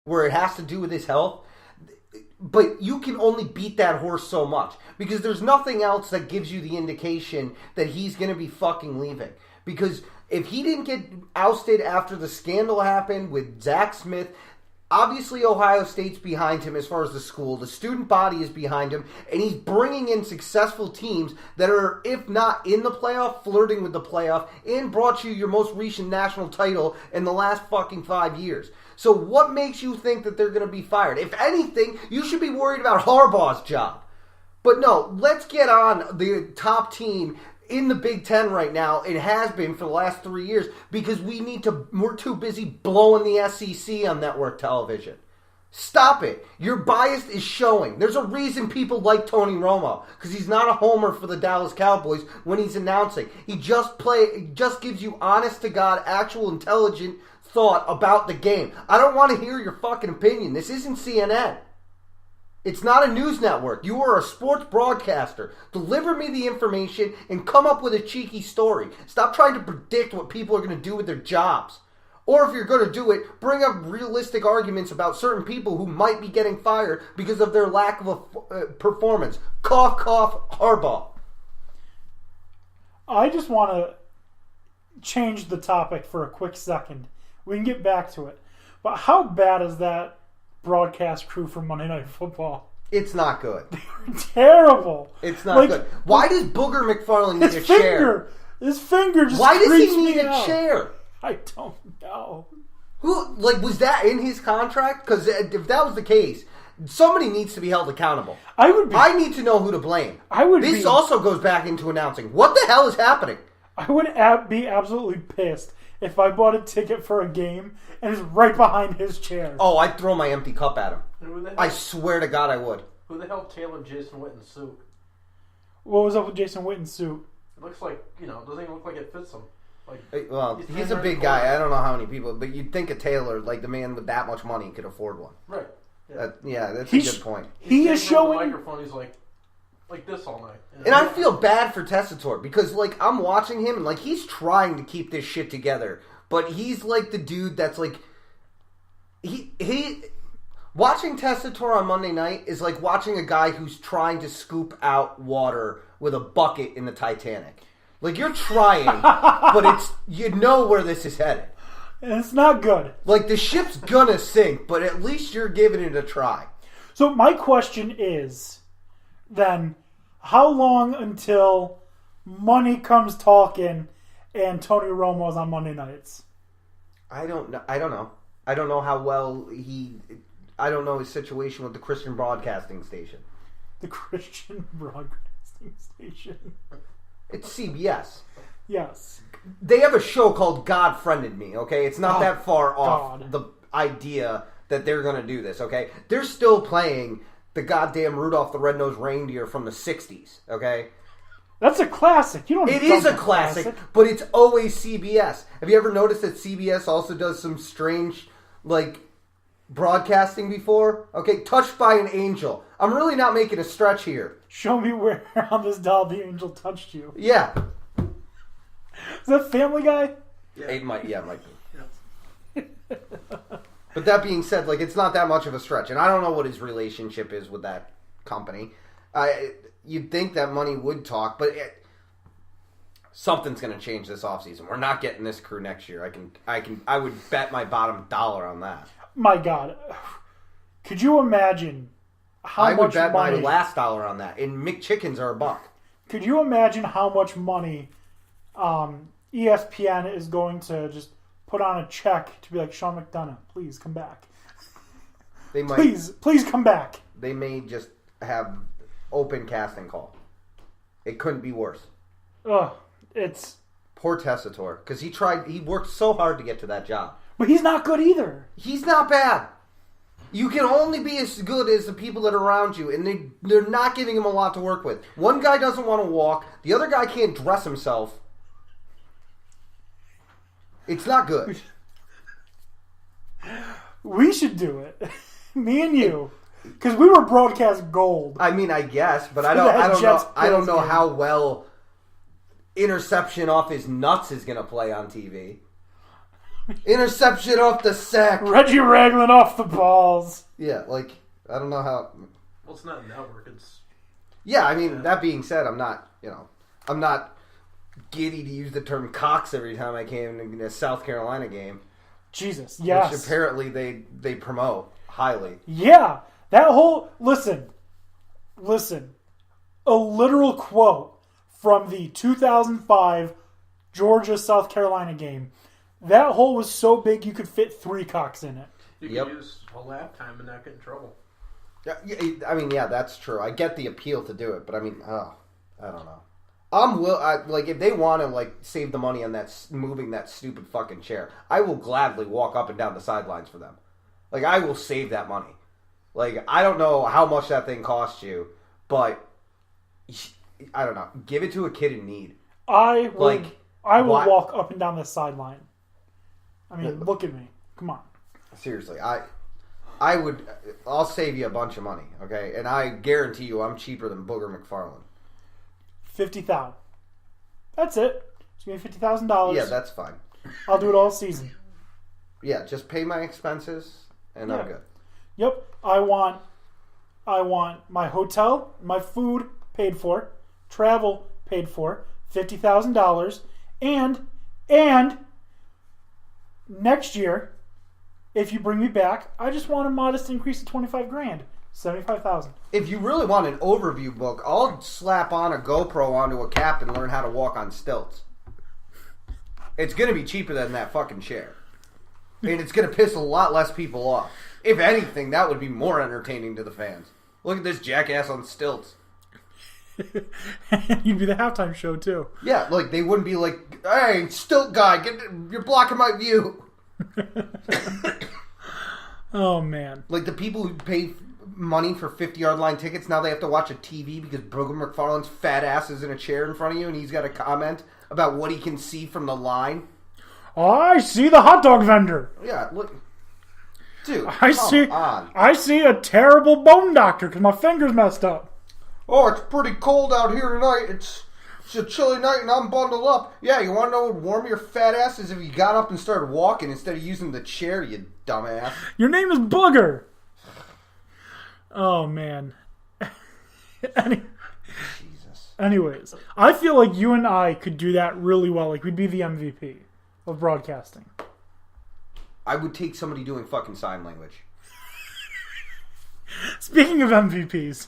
where it has to do with his health. But you can only beat that horse so much because there's nothing else that gives you the indication that he's going to be fucking leaving. Because if he didn't get ousted after the scandal happened with Zach Smith, obviously Ohio State's behind him as far as the school. The student body is behind him, and he's bringing in successful teams that are, if not in the playoff, flirting with the playoff, and brought you your most recent national title in the last fucking 5 years. So what makes you think that they're going to be fired? If anything, you should be worried about Harbaugh's job. But no, let's get on the top team in the Big Ten right now. It has been for the last 3 years because we're too busy blowing the SEC on network television. Stop it. Your bias is showing. There's a reason people like Tony Romo because he's not a homer for the Dallas Cowboys when he's announcing. He just gives you honest to God, actual intelligent thought about the game. I don't want to hear your fucking opinion. This isn't CNN. It's not a news network. You are a sports broadcaster. Deliver me the information and come up with a cheeky story. Stop trying to predict what people are going to do with their jobs. Or if you're going to do it, bring up realistic arguments about certain people who might be getting fired because of their lack of a performance. Cough, cough, Harbaugh. I just want to change the topic for a quick second. We can get back to it. But how bad is that broadcast crew for Monday Night Football? It's not good. They're terrible. It's not good. Why does Booger McFarland need a chair? His finger just Why does he need a chair? I don't know. Was that in his contract? Because if that was the case, somebody needs to be held accountable. I need to know who to blame. This also goes back into announcing. What the hell is happening? I would be absolutely pissed if I bought a ticket for a game and it's right behind his chair. Oh, I'd throw my empty cup at him. I swear to God I would. Who the hell tailored Jason Witten's suit? What was up with Jason Witten's suit? It looks like, doesn't even look like it fits him. He's a big guy. I don't know how many people, but you'd think a tailor, like the man with that much money, could afford one. Right. Yeah, that's a good point. He is showing the microphone. He's like this all night. And I feel bad for Tessitore because, I'm watching him and, he's trying to keep this shit together. But he's, the dude that's, he watching Tessitore on Monday night is like watching a guy who's trying to scoop out water with a bucket in the Titanic. You're trying, but you know where this is headed. And it's not good. The ship's gonna sink, but at least you're giving it a try. So my question is, then, how long until money comes talking and Tony Romo's on Monday nights? I don't know. I don't know how well I don't know his situation with the Christian Broadcasting Station. The Christian Broadcasting Station. It's CBS. Yes. They have a show called God Friended Me, okay? It's not that far off the idea that they're going to do this, okay? They're still playing the goddamn Rudolph the Red-Nosed Reindeer from the 60s, okay? That's a classic. It is a classic, but it's always CBS. Have you ever noticed that CBS also does some strange, broadcasting before? Okay, Touched by an Angel. I'm really not making a stretch here. Show me where on this doll the angel touched you. Yeah. Is that Family Guy? Yeah. It might be. Yes. But that being said, it's not that much of a stretch. And I don't know what his relationship is with that company. You'd think that money would talk, but something's going to change this offseason. We're not getting this crew next year. I would bet my bottom dollar on that. My God. Could you imagine how much money... I would bet my last dollar on that. And McChickens are $1. Could you imagine how much money ESPN is going to just put on a check to be like, Sean McDonough, please come back. They might. Please come back. They may just have open casting call. It couldn't be worse. Ugh, it's... Poor Tessitore, because he worked so hard to get to that job. But he's not good either. He's not bad. You can only be as good as the people that are around you, and they're not giving him a lot to work with. One guy doesn't want to walk. The other guy can't dress himself. It's not good. We should do it. Me and you. Because we were broadcast gold. I mean, I guess, but I don't know how well interception off his nuts is going to play on TV. Interception off the sack. Reggie Ragland off the balls. Yeah, like, I don't know how... Well, it's not a network. It's... Yeah, I mean, that being said, I'm not giddy to use the term cocks every time I came in a South Carolina game. Jesus, yes. Which apparently they promote highly. Yeah, that whole... Listen. A literal quote from the 2005 Georgia-South Carolina game. That hole was so big you could fit 3 cocks in it. You could use a lap time and not get in trouble. Yeah, I mean, yeah, that's true. I get the appeal to do it, but I mean, I don't know. Like, if they want to, like, save the money on that moving that stupid fucking chair, I will gladly walk up and down the sidelines for them. Like, I will save that money. Like, I don't know how much that thing costs you, but I don't know. Give it to a kid in need. I will why? walk up and down the sideline. I mean, look at me. Come on. Seriously, I'll save you a bunch of money, okay? And I guarantee you I'm cheaper than Booger McFarland. $50,000. That's it. Just give me $50,000. Yeah, that's fine. I'll do it all season. Yeah, just pay my expenses and I'm good. Yep. I want my hotel, my food paid for, travel paid for, $50,000, and next year, if you bring me back, I just want a modest increase of $25,000, $75,000. If you really want an overview book, I'll slap on a GoPro onto a cap and learn how to walk on stilts. It's going to be cheaper than that fucking chair. And it's going to piss a lot less people off. If anything, that would be more entertaining to the fans. Look at this jackass on stilts. You'd be the halftime show, too. Yeah, like, they wouldn't be like, hey, stilt guy, you're blocking my view. Oh, man. Like, the people who pay money for 50-yard line tickets, now they have to watch a TV because Booger McFarland's fat ass is in a chair in front of you and he's got a comment about what he can see from the line. I see the hot dog vendor. Yeah, look. Dude, I see a terrible bone doctor because my finger's messed up. Oh, it's pretty cold out here tonight. It's a chilly night and I'm bundled up. Yeah, you want to know what would warm your fat ass is if you got up and started walking instead of using the chair, you dumbass. Your name is Booger. Oh, man. Jesus. Anyways, I feel like you and I could do that really well. Like, we'd be the MVP of broadcasting. I would take somebody doing fucking sign language. Speaking of MVPs,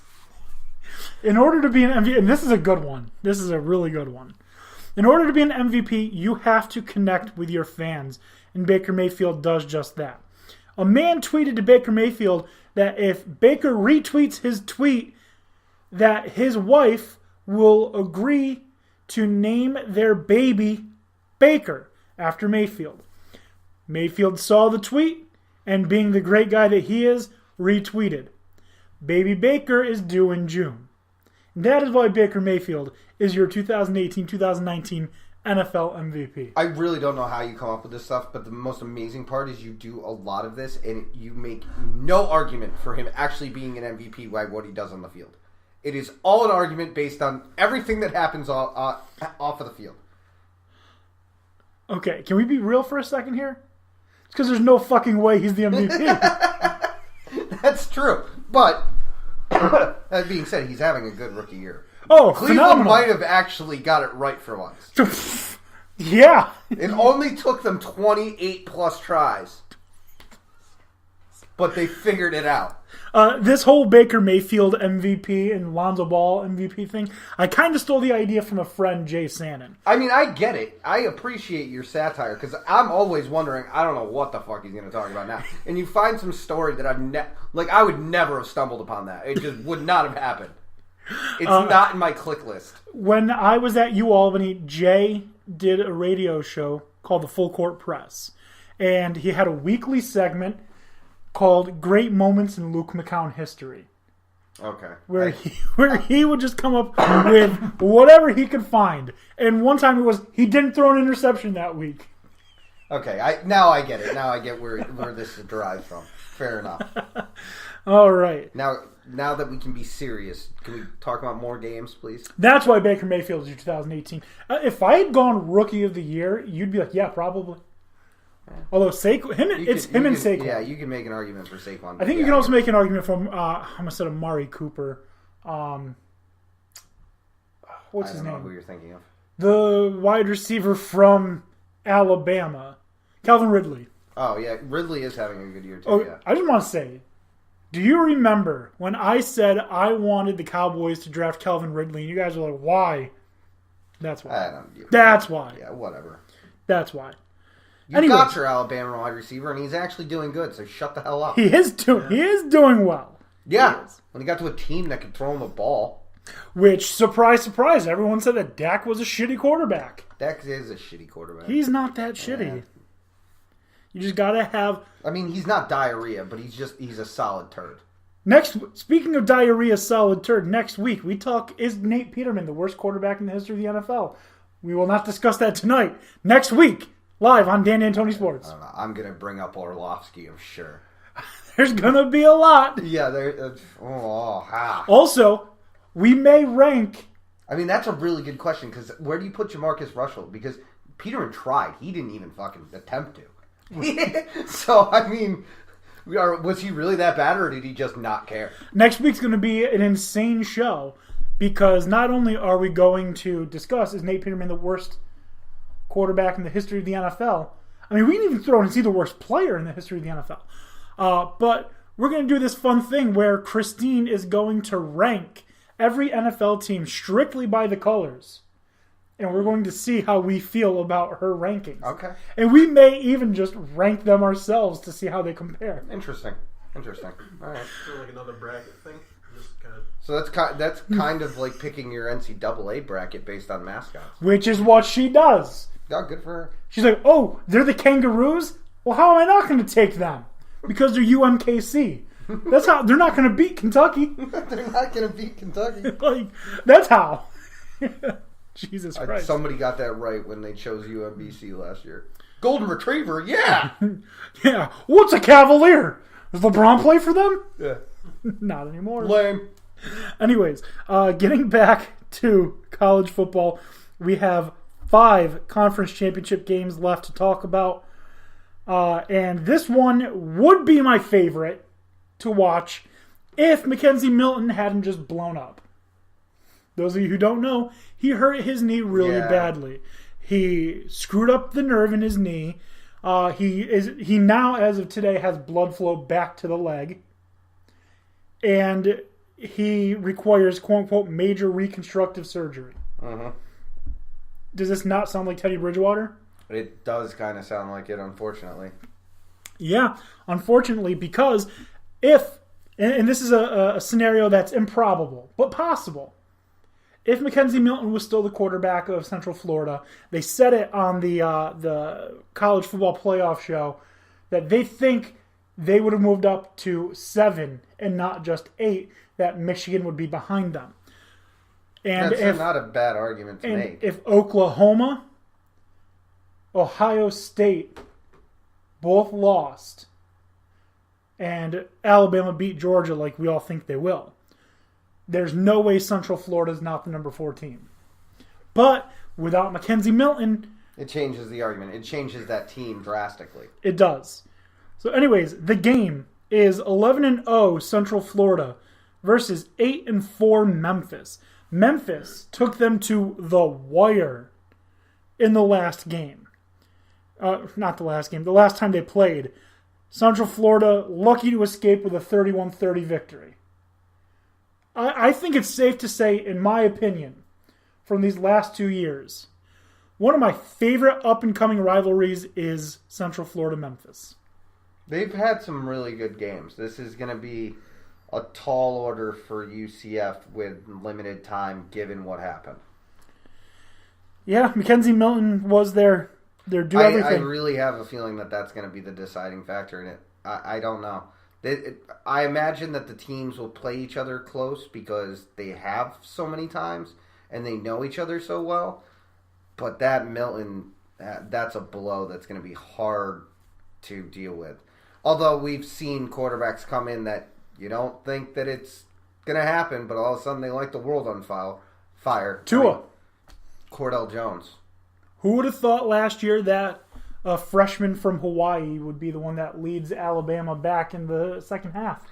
in order to be an MVP, and this is a good one. This is a really good one. In order to be an MVP, you have to connect with your fans, and Baker Mayfield does just that. A man tweeted to Baker Mayfield that if Baker retweets his tweet, that his wife will agree to name their baby Baker after Mayfield. Mayfield saw the tweet, and being the great guy that he is, retweeted. Baby Baker is due in June. And that is why Baker Mayfield is your 2018-2019 NFL MVP. I really don't know how you come up with this stuff, but the most amazing part is you do a lot of this, and you make no argument for him actually being an MVP by what he does on the field. It is all an argument based on everything that happens off of the field. Okay, can we be real for a second here? It's because there's no fucking way he's the MVP. That's true, but that being said, he's having a good rookie year. Oh, Cleveland phenomenal. might have actually got it right for once. Yeah. It only took them 28 plus tries, but they figured it out. This whole Baker Mayfield MVP and Lonzo Ball MVP thing, I kind of stole the idea from a friend, Jay Sannon. I mean, I get it. I appreciate your satire because I'm always wondering. I don't know what the fuck he's going to talk about now. And you find some story that I would never have stumbled upon that. It just would not have happened. It's not in my click list. When I was at UAlbany, Jay did a radio show called The Full Court Press, and he had a weekly segment called Great Moments in Luke McCown History. Okay. Where he would just come up with whatever he could find. And one time it was he didn't throw an interception that week. Okay, now I get it. Now I get where this is derived from. Fair enough. All right. Now that we can be serious, can we talk about more games, please? That's why Baker Mayfield is your 2018. If I had gone Rookie of the Year, you'd be like, yeah, probably. Although it's him and Saquon. Yeah, you can make an argument for Saquon. I think you can also make an argument from instead of Amari Cooper. What's his I don't name? know who you're thinking of. The wide receiver from Alabama, Calvin Ridley. Oh yeah, Ridley is having a good year too. Oh, Yeah. I just want to say, do you remember when I said I wanted the Cowboys to draft Calvin Ridley, and you guys were like, "Why?" That's why. I don't. That's why. Yeah, whatever. That's why. You got your Alabama wide receiver, and he's actually doing good. So shut the hell up. He is doing well. Yeah, when he got to a team that could throw him a ball. Which, surprise, surprise, everyone said that Dak was a shitty quarterback. Dak is a shitty quarterback. He's not that shitty. Yeah. You just gotta have... I mean, he's not diarrhea, but he's a solid turd. Speaking of diarrhea, solid turd, next week we talk, is Nate Peterman the worst quarterback in the history of the NFL? We will not discuss that tonight. Next week, live on Dan and Tony Sports. I don't know. I'm going to bring up Orlovsky, I'm sure. There's gonna be a lot. Yeah, there... Also, we may rank... I mean, that's a really good question, because where do you put Jamarcus Russell? Because Peterman tried. He didn't even fucking attempt to. So, I mean, was he really that bad, or did he just not care? Next week's going to be an insane show, because not only are we going to discuss, is Nate Peterman the worst quarterback in the history of the NFL? I mean, we can even throw in, is he the worst player in the history of the NFL? But we're going to do this fun thing where Christine is going to rank every NFL team strictly by the colors. And we're going to see how we feel about her rankings. Okay. And we may even just rank them ourselves to see how they compare. Interesting. All right. So like another bracket thing. Just kind of... So that's kind of like picking your NCAA bracket based on mascots. Which is what she does. Oh, good for her. She's like, oh, they're the Kangaroos? Well, how am I not going to take them? Because they're UMKC. That's how they're not going to beat Kentucky. They're not going to beat Kentucky. Like, that's how. Jesus Christ. Somebody got that right when they chose UMBC last year. Golden Retriever, yeah. Yeah. What's a Cavalier? Does LeBron play for them? Yeah. Not anymore. Lame. Anyways, getting back to college football, we have 5 conference championship games left to talk about. And this one would be my favorite to watch if Mackenzie Milton hadn't just blown up. Those of you who don't know, he hurt his knee really badly. He screwed up the nerve in his knee. He now, as of today, has blood flow back to the leg. And he requires, quote unquote, major reconstructive surgery. Uh-huh. Does this not sound like Teddy Bridgewater? It does kind of sound like it, unfortunately. Yeah, unfortunately, because if, and this is a scenario that's improbable, but possible. If Mackenzie Milton was still the quarterback of Central Florida, they said it on the college football playoff show that they think they would have moved up to 7 and not just 8, that Michigan would be behind them. And That's not a bad argument to make. If Oklahoma, Ohio State both lost, and Alabama beat Georgia like we all think they will, there's no way Central Florida is not the number 4 team. But without Mackenzie Milton, it changes the argument. It changes that team drastically. It does. So anyways, the game is 11-0 Central Florida versus 8-4 Memphis. Memphis took them to the wire in the last game. Not the last game, the last time they played. Central Florida lucky to escape with a 31-30 victory. I think it's safe to say, in my opinion, from these last 2 years, one of my favorite up-and-coming rivalries is Central Florida-Memphis. They've had some really good games. This is going to be a tall order for UCF with limited time, given what happened. Yeah, Mackenzie Milton was their everything. I really have a feeling that that's going to be the deciding factor in it. I don't know. I imagine that the teams will play each other close because they have so many times and they know each other so well. But that Milton, that's a blow that's going to be hard to deal with. Although we've seen quarterbacks come in that you don't think that it's going to happen, but all of a sudden they light the world on fire. Tua. Cordell Jones. Who would have thought last year that a freshman from Hawaii would be the one that leads Alabama back in the second half.